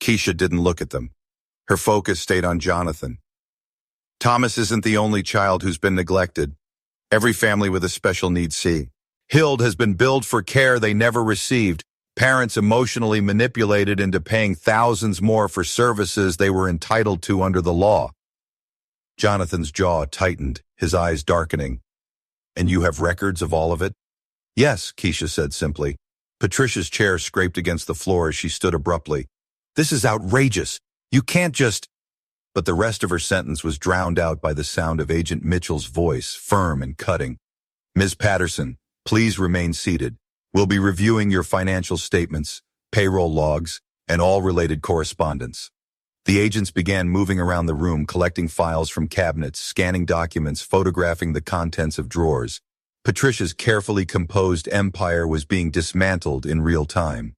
Keisha didn't look at them. Her focus stayed on Jonathan. Thomas isn't the only child who's been neglected. Every family with a special needs see. Hild has been billed for care they never received. Parents emotionally manipulated into paying thousands more for services they were entitled to under the law. Jonathan's jaw tightened, his eyes darkening. And you have records of all of it? Yes, Keisha said simply. Patricia's chair scraped against the floor as she stood abruptly. This is outrageous. You can't just... But the rest of her sentence was drowned out by the sound of Agent Mitchell's voice, firm and cutting. Ms. Patterson, please remain seated. We'll be reviewing your financial statements, payroll logs, and all related correspondence. The agents began moving around the room, collecting files from cabinets, scanning documents, photographing the contents of drawers. Patricia's carefully composed empire was being dismantled in real time.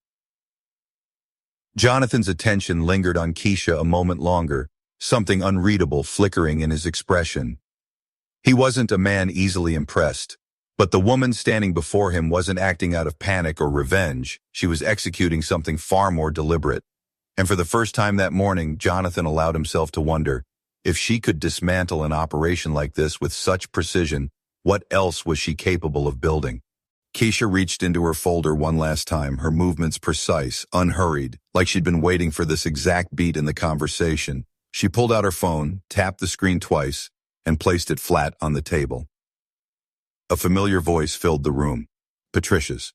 Jonathan's attention lingered on Keisha a moment longer, something unreadable flickering in his expression. He wasn't a man easily impressed, but the woman standing before him wasn't acting out of panic or revenge. She was executing something far more deliberate. And for the first time that morning, Jonathan allowed himself to wonder, if she could dismantle an operation like this with such precision, what else was she capable of building? Keisha reached into her folder one last time, her movements precise, unhurried, like she'd been waiting for this exact beat in the conversation. She pulled out her phone, tapped the screen twice, and placed it flat on the table. A familiar voice filled the room. Patricia's.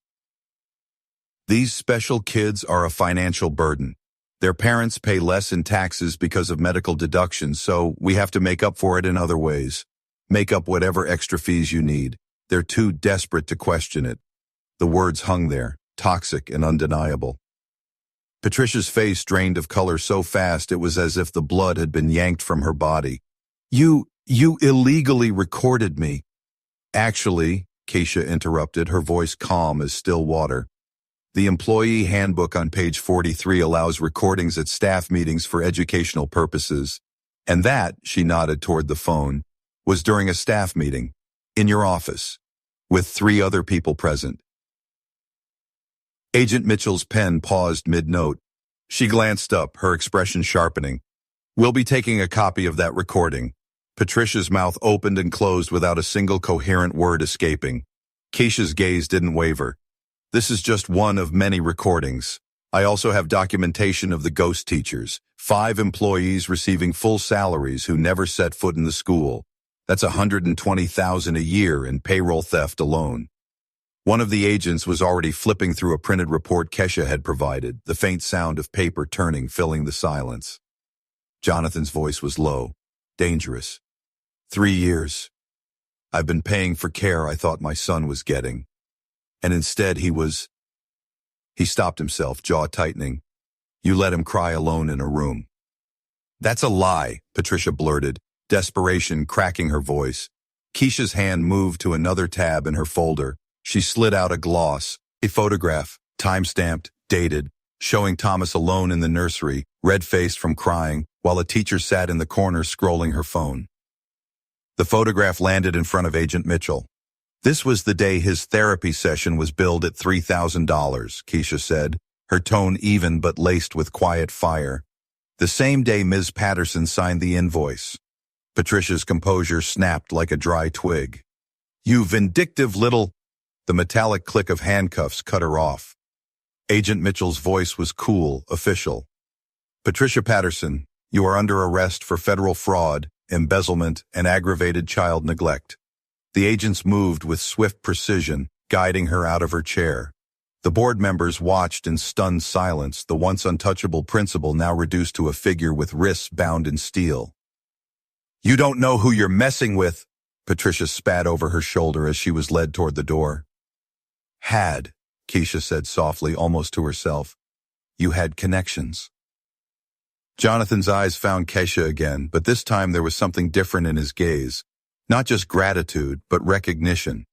These special kids are a financial burden. Their parents pay less in taxes because of medical deductions, so we have to make up for it in other ways. Make up whatever extra fees you need. They're too desperate to question it. The words hung there, toxic and undeniable. Patricia's face drained of color so fast it was as if the blood had been yanked from her body. You illegally recorded me. Actually, Keisha interrupted, her voice calm as still water. The employee handbook on page 43 allows recordings at staff meetings for educational purposes. And that, she nodded toward the phone, was during a staff meeting, in your office, with 3 other people present. Agent Mitchell's pen paused mid-note. She glanced up, her expression sharpening. We'll be taking a copy of that recording. Patricia's mouth opened and closed without a single coherent word escaping. Keisha's gaze didn't waver. This is just one of many recordings. I also have documentation of the ghost teachers, 5 employees receiving full salaries who never set foot in the school. That's $120,000 a year in payroll theft alone. One of the agents was already flipping through a printed report Keisha had provided, the faint sound of paper turning filling the silence. Jonathan's voice was low, dangerous. 3 years. I've been paying for care I thought my son was getting. And instead He stopped himself, jaw tightening. You let him cry alone in a room. That's a lie, Patricia blurted, desperation cracking her voice. Keisha's hand moved to another tab in her folder. She slid out a gloss, a photograph, time-stamped, dated, showing Thomas alone in the nursery, red-faced from crying, while a teacher sat in the corner scrolling her phone. The photograph landed in front of Agent Mitchell. This was the day his therapy session was billed at $3,000, Keisha said, her tone even but laced with quiet fire. The same day Ms. Patterson signed the invoice. Patricia's composure snapped like a dry twig. You vindictive little... The metallic click of handcuffs cut her off. Agent Mitchell's voice was cool, official. Patricia Patterson, you are under arrest for federal fraud, embezzlement, and aggravated child neglect. The agents moved with swift precision, guiding her out of her chair. The board members watched in stunned silence, the once untouchable principal now reduced to a figure with wrists bound in steel. You don't know who you're messing with, Patricia spat over her shoulder as she was led toward the door. Had, Keisha said softly, almost to herself. You had connections. Jonathan's eyes found Keisha again, but this time there was something different in his gaze. Not just gratitude, but recognition.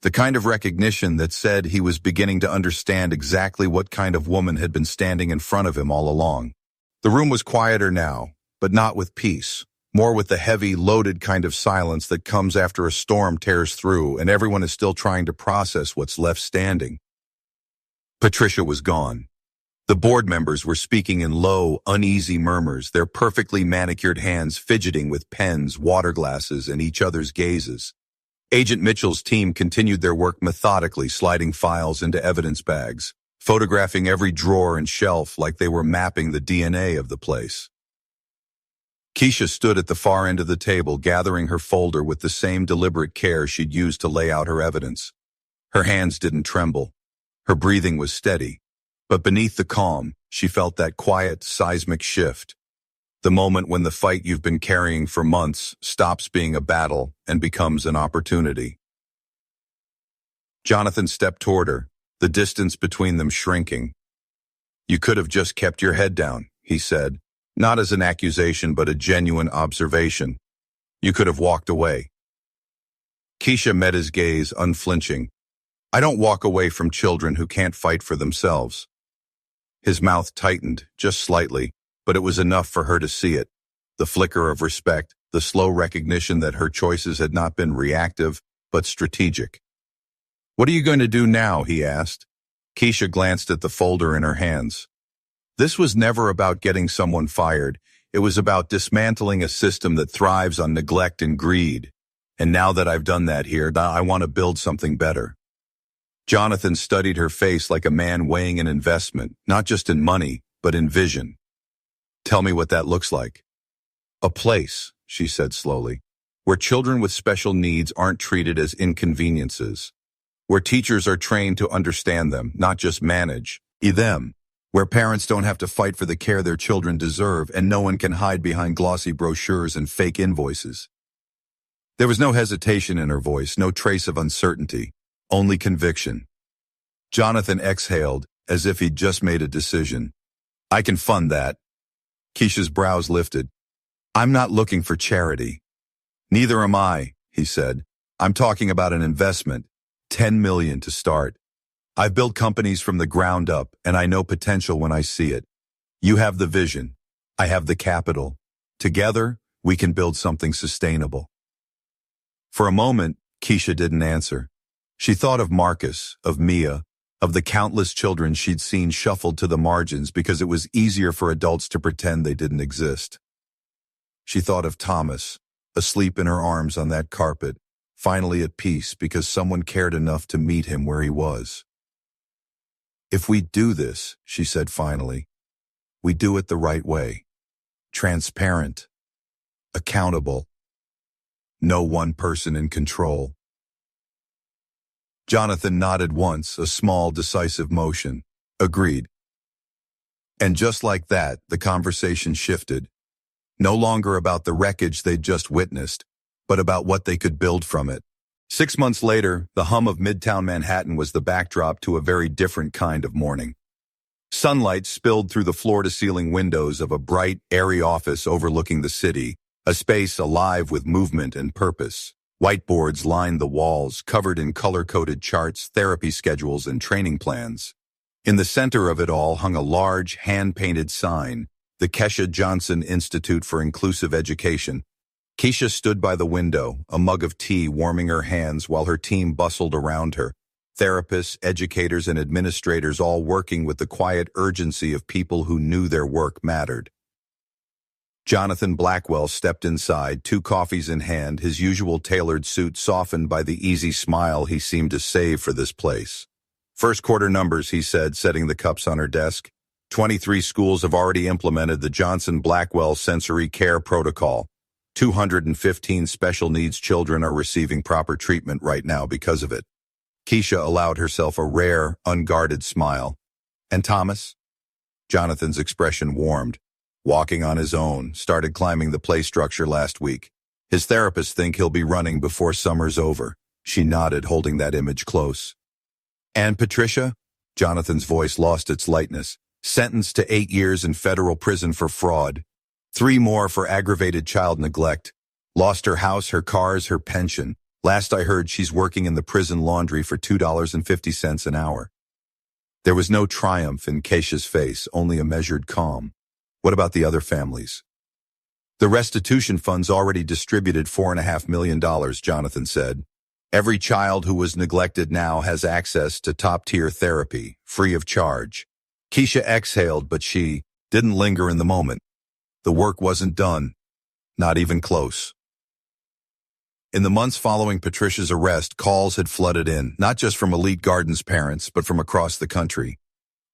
The kind of recognition that said he was beginning to understand exactly what kind of woman had been standing in front of him all along. The room was quieter now, but not with peace. More with the heavy, loaded kind of silence that comes after a storm tears through and everyone is still trying to process what's left standing. Patricia was gone. The board members were speaking in low, uneasy murmurs, their perfectly manicured hands fidgeting with pens, water glasses, and each other's gazes. Agent Mitchell's team continued their work methodically, sliding files into evidence bags, photographing every drawer and shelf like they were mapping the DNA of the place. Keisha stood at the far end of the table, gathering her folder with the same deliberate care she'd used to lay out her evidence. Her hands didn't tremble. Her breathing was steady. But beneath the calm, she felt that quiet, seismic shift. The moment when the fight you've been carrying for months stops being a battle and becomes an opportunity. Jonathan stepped toward her, the distance between them shrinking. "You could have just kept your head down," he said, not as an accusation but a genuine observation. "You could have walked away." Keisha met his gaze, unflinching. "I don't walk away from children who can't fight for themselves." His mouth tightened, just slightly, but it was enough for her to see it. The flicker of respect, the slow recognition that her choices had not been reactive, but strategic. "What are you going to do now?" he asked. Keisha glanced at the folder in her hands. This was never about getting someone fired. It was about dismantling a system that thrives on neglect and greed. And now that I've done that here, I want to build something better. Jonathan studied her face like a man weighing an investment, not just in money, but in vision. "Tell me what that looks like." "A place," she said slowly, "where children with special needs aren't treated as inconveniences. Where teachers are trained to understand them, not just manage them. Where parents don't have to fight for the care their children deserve and no one can hide behind glossy brochures and fake invoices." There was no hesitation in her voice, no trace of uncertainty, only conviction. Jonathan exhaled, as if he'd just made a decision. "I can fund that." Keisha's brows lifted. "I'm not looking for charity." "Neither am I," he said. "I'm talking about an investment, $10 million to start. I've built companies from the ground up, and I know potential when I see it. You have the vision. I have the capital. Together, we can build something sustainable." For a moment, Keisha didn't answer. She thought of Marcus, of Mia, of the countless children she'd seen shuffled to the margins because it was easier for adults to pretend they didn't exist. She thought of Thomas, asleep in her arms on that carpet, finally at peace because someone cared enough to meet him where he was. "If we do this," she said finally, "we do it the right way. Transparent. Accountable. No one person in control." Jonathan nodded once, a small, decisive motion. Agreed. And just like that, the conversation shifted. No longer about the wreckage they'd just witnessed, but about what they could build from it. 6 months later, the hum of Midtown Manhattan was the backdrop to a very different kind of morning. Sunlight spilled through the floor-to-ceiling windows of a bright, airy office overlooking the city, a space alive with movement and purpose. Whiteboards lined the walls, covered in color-coded charts, therapy schedules, and training plans. In the center of it all hung a large, hand-painted sign, the Kesha Johnson Institute for Inclusive Education. Keisha stood by the window, a mug of tea warming her hands while her team bustled around her. Therapists, educators, and administrators all working with the quiet urgency of people who knew their work mattered. Jonathan Blackwell stepped inside, 2 coffees in hand, his usual tailored suit softened by the easy smile he seemed to save for this place. "First quarter numbers," he said, setting the cups on her desk. 23 schools have already implemented the Johnson-Blackwell Sensory Care Protocol. 215 special needs children are receiving proper treatment right now because of it. Keisha allowed herself a rare, unguarded smile. "And Thomas?" Jonathan's expression warmed. "Walking on his own, started climbing the play structure last week. His therapists think he'll be running before summer's over." She nodded, holding that image close. "And Patricia?" Jonathan's voice lost its lightness. "Sentenced to 8 years in federal prison for fraud. 3 more for aggravated child neglect. Lost her house, her cars, her pension. Last I heard, she's working in the prison laundry for $2.50 an hour." There was no triumph in Keisha's face, only a measured calm. What about the other families? The restitution funds already distributed $4.5 million, Jonathan said. Every child who was neglected now has access to top-tier therapy, free of charge. Keisha exhaled, but she didn't linger in the moment. The work wasn't done, not even close. In the months following Patricia's arrest, calls had flooded in, not just from Elite Gardens parents, but from across the country.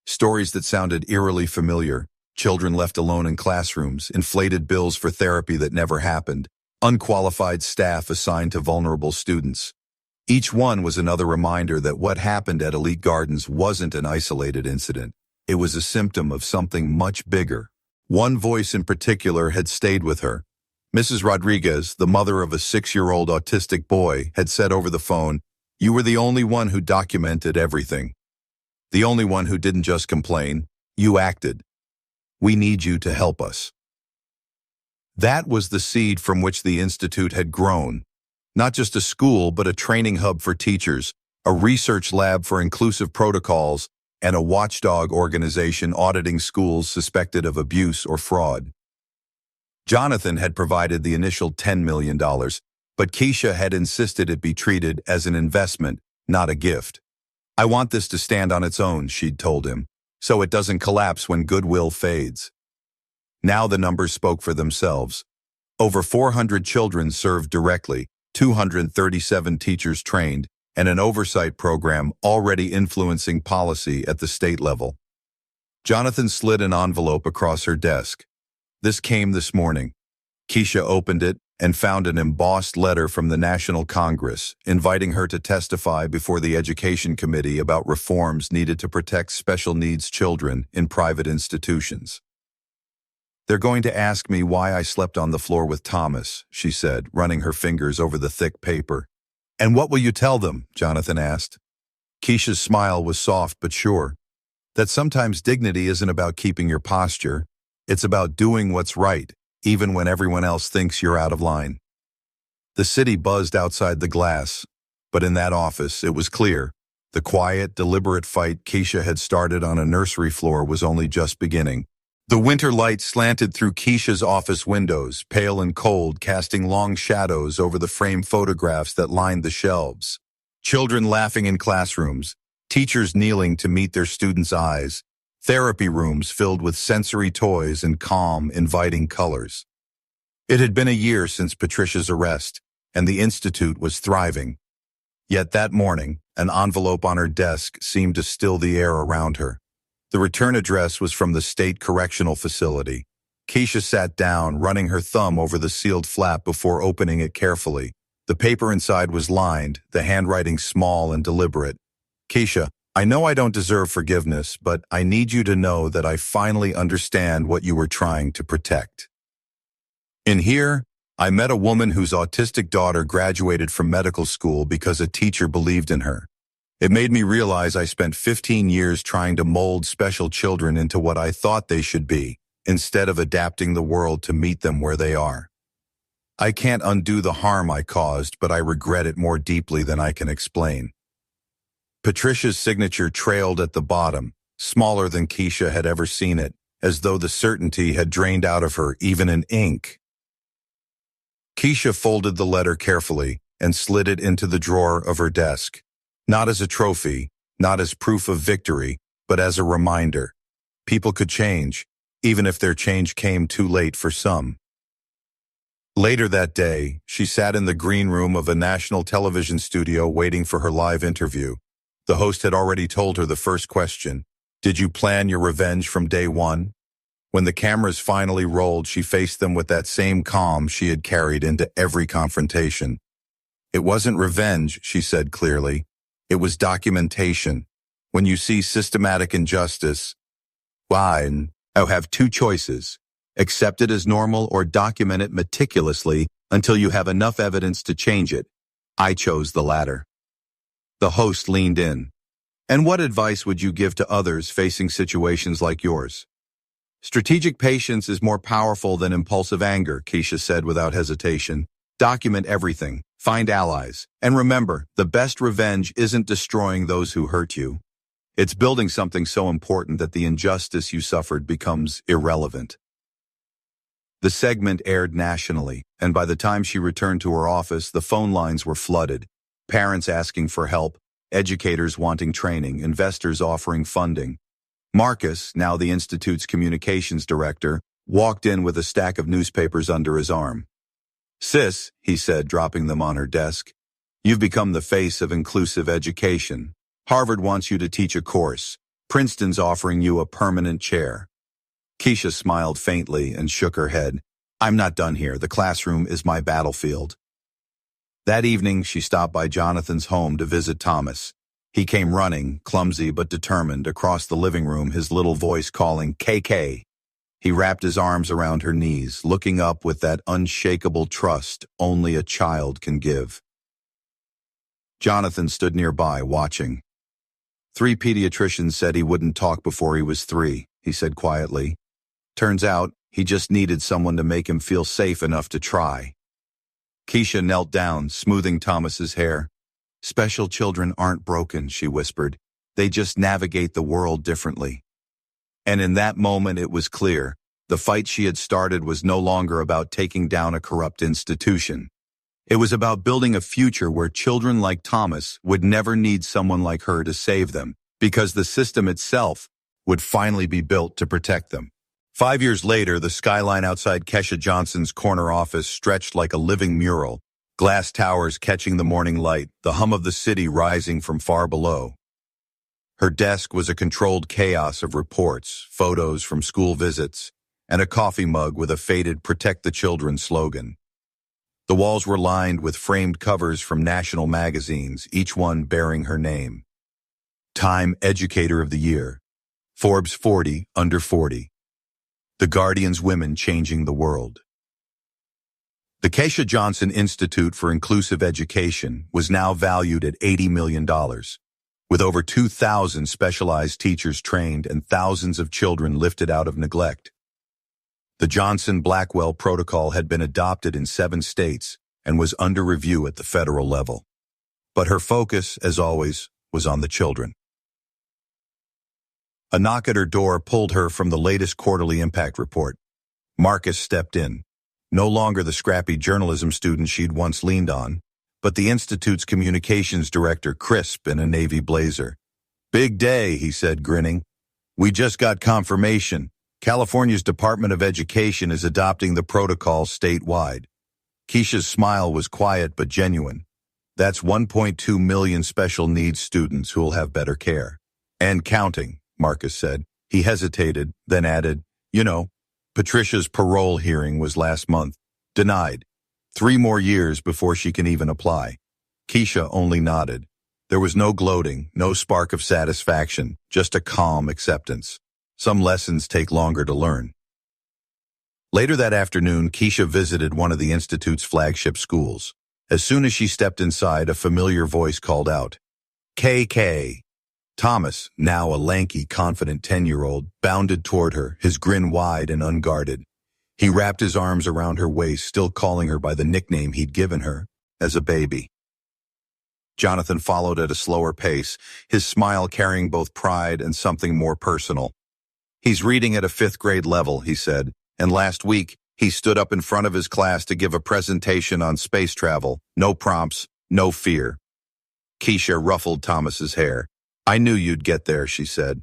Stories that sounded eerily familiar: children left alone in classrooms, inflated bills for therapy that never happened, unqualified staff assigned to vulnerable students. Each one was another reminder that what happened at Elite Gardens wasn't an isolated incident. It was a symptom of something much bigger. One voice in particular had stayed with her. Mrs. Rodriguez, the mother of a 6-year-old autistic boy, had said over the phone, "You were the only one who documented everything. The only one who didn't just complain. You acted. We need you to help us." That was the seed from which the Institute had grown. Not just a school, but a training hub for teachers, a research lab for inclusive protocols, and a watchdog organization auditing schools suspected of abuse or fraud. Jonathan had provided the initial $10 million, but Keisha had insisted it be treated as an investment, not a gift. "I want this to stand on its own," she'd told him, "so it doesn't collapse when goodwill fades." Now the numbers spoke for themselves. Over 400 children served directly, 237 teachers trained, and an oversight program already influencing policy at the state level. Jonathan slid an envelope across her desk. "This came this morning." Keisha opened it and found an embossed letter from the National Congress inviting her to testify before the Education Committee about reforms needed to protect special needs children in private institutions. "They're going to ask me why I slept on the floor with Thomas," she said, running her fingers over the thick paper. "And what will you tell them?" Jonathan asked. Keisha's smile was soft but sure. "That sometimes dignity isn't about keeping your posture. It's about doing what's right, even when everyone else thinks you're out of line." The city buzzed outside the glass, but in that office it was clear. The quiet, deliberate fight Keisha had started on a nursery floor was only just beginning. The winter light slanted through Keisha's office windows, pale and cold, casting long shadows over the framed photographs that lined the shelves. Children laughing in classrooms, teachers kneeling to meet their students' eyes, therapy rooms filled with sensory toys and calm, inviting colors. It had been a year since Patricia's arrest, and the Institute was thriving. Yet that morning, an envelope on her desk seemed to still the air around her. The return address was from the State Correctional Facility. Keisha sat down, running her thumb over the sealed flap before opening it carefully. The paper inside was lined, the handwriting small and deliberate. "Keisha, I know I don't deserve forgiveness, but I need you to know that I finally understand what you were trying to protect. In here, I met a woman whose autistic daughter graduated from medical school because a teacher believed in her. It made me realize I spent 15 years trying to mold special children into what I thought they should be, instead of adapting the world to meet them where they are. I can't undo the harm I caused, but I regret it more deeply than I can explain." Patricia's signature trailed at the bottom, smaller than Keisha had ever seen it, as though the certainty had drained out of her even in ink. Keisha folded the letter carefully and slid it into the drawer of her desk. Not as a trophy, not as proof of victory, but as a reminder. People could change, even if their change came too late for some. Later that day, she sat in the green room of a national television studio waiting for her live interview. The host had already told her the first question: "Did you plan your revenge from day one?" When the cameras finally rolled, she faced them with that same calm she had carried into every confrontation. "It wasn't revenge," she said clearly. "It was documentation. When you see systematic injustice, you have two choices. Accept it as normal or document it meticulously until you have enough evidence to change it. I chose the latter." The host leaned in. "And what advice would you give to others facing situations like yours?" "Strategic patience is more powerful than impulsive anger," Keisha said without hesitation. "Document everything. Find allies. And remember, the best revenge isn't destroying those who hurt you. It's building something so important that the injustice you suffered becomes irrelevant." The segment aired nationally, and by the time she returned to her office, the phone lines were flooded. Parents asking for help, educators wanting training, investors offering funding. Marcus, now the Institute's communications director, walked in with a stack of newspapers under his arm. "Sis," he said, dropping them on her desk, "you've become the face of inclusive education. Harvard wants you to teach a course. Princeton's offering you a permanent chair." Keisha smiled faintly and shook her head. "I'm not done here. The classroom is my battlefield." That evening, she stopped by Jonathan's home to visit Thomas. He came running, clumsy but determined, across the living room, his little voice calling, "KK." He wrapped his arms around her knees, looking up with that unshakable trust only a child can give. Jonathan stood nearby, watching. "3 pediatricians said he wouldn't talk before he was 3, he said quietly. Turns out, he just needed someone to make him feel safe enough to try. Keisha knelt down, smoothing Thomas's hair. "Special children aren't broken," she whispered. "They just navigate the world differently." And in that moment it was clear. The fight she had started was no longer about taking down a corrupt institution. It was about building a future where children like Thomas would never need someone like her to save them, because the system itself would finally be built to protect them. 5 years later, the skyline outside Kesha Johnson's corner office stretched like a living mural, glass towers catching the morning light, the hum of the city rising from far below. Her desk was a controlled chaos of reports, photos from school visits, and a coffee mug with a faded "Protect the Children" slogan. The walls were lined with framed covers from national magazines, each one bearing her name. Time Educator of the Year, Forbes 40 Under 40. The Guardian's Women Changing the World. The Kesha Johnson Institute for Inclusive Education was now valued at $80 million, with over 2,000 specialized teachers trained and thousands of children lifted out of neglect. The Johnson-Blackwell Protocol had been adopted in 7 states and was under review at the federal level. But her focus, as always, was on the children. A knock at her door pulled her from the latest quarterly impact report. Marcus stepped in, no longer the scrappy journalism student she'd once leaned on, but the Institute's communications director, crisp in a navy blazer. "Big day," he said, grinning. "We just got confirmation. California's Department of Education is adopting the protocol statewide." Keisha's smile was quiet but genuine. "That's 1.2 million special needs students who'll have better care. And counting," Marcus said. He hesitated, then added, "You know, Patricia's parole hearing was last month. Denied. 3 more years before she can even apply." Keisha only nodded. There was no gloating, no spark of satisfaction, just a calm acceptance. Some lessons take longer to learn. Later that afternoon, Keisha visited one of the Institute's flagship schools. As soon as she stepped inside, a familiar voice called out, "KK." Thomas, now a lanky, confident 10-year-old, bounded toward her, his grin wide and unguarded. He wrapped his arms around her waist, still calling her by the nickname he'd given her as a baby. Jonathan followed at a slower pace, his smile carrying both pride and something more personal. "He's reading at a 5th grade level," he said, "and last week he stood up in front of his class to give a presentation on space travel. No prompts, no fear." Keisha ruffled Thomas's hair. "I knew you'd get there," she said.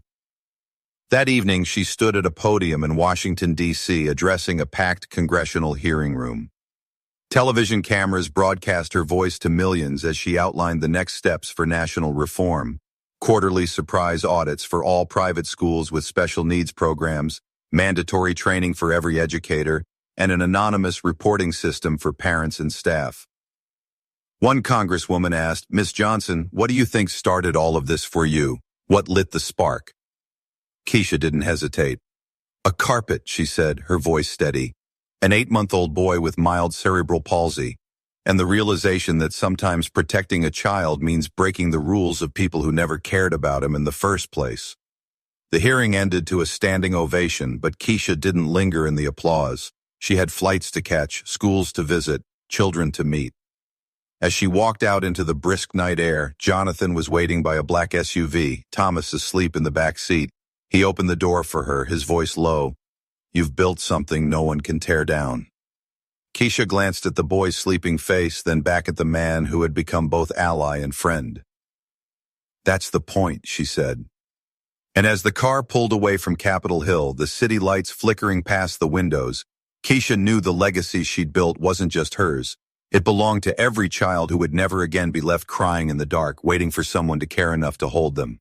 That evening, she stood at a podium in Washington, D.C., addressing a packed congressional hearing room. Television cameras broadcast her voice to millions as she outlined the next steps for national reform: quarterly surprise audits for all private schools with special needs programs, mandatory training for every educator, and an anonymous reporting system for parents and staff. One congresswoman asked, "Miss Johnson, what do you think started all of this for you? What lit the spark?" Keisha didn't hesitate. "A carpet," she said, her voice steady. "An 8-month-old boy with mild cerebral palsy, and the realization that sometimes protecting a child means breaking the rules of people who never cared about him in the first place." The hearing ended to a standing ovation, but Keisha didn't linger in the applause. She had flights to catch, schools to visit, children to meet. As she walked out into the brisk night air, Jonathan was waiting by a black SUV, Thomas asleep in the back seat. He opened the door for her, his voice low. You've built something no one can tear down. Keisha glanced at the boy's sleeping face, then back at the man who had become both ally and friend. That's the point, she said. And as the car pulled away from Capitol Hill, the city lights flickering past the windows, Keisha knew the legacy she'd built wasn't just hers. It belonged to every child who would never again be left crying in the dark, waiting for someone to care enough to hold them.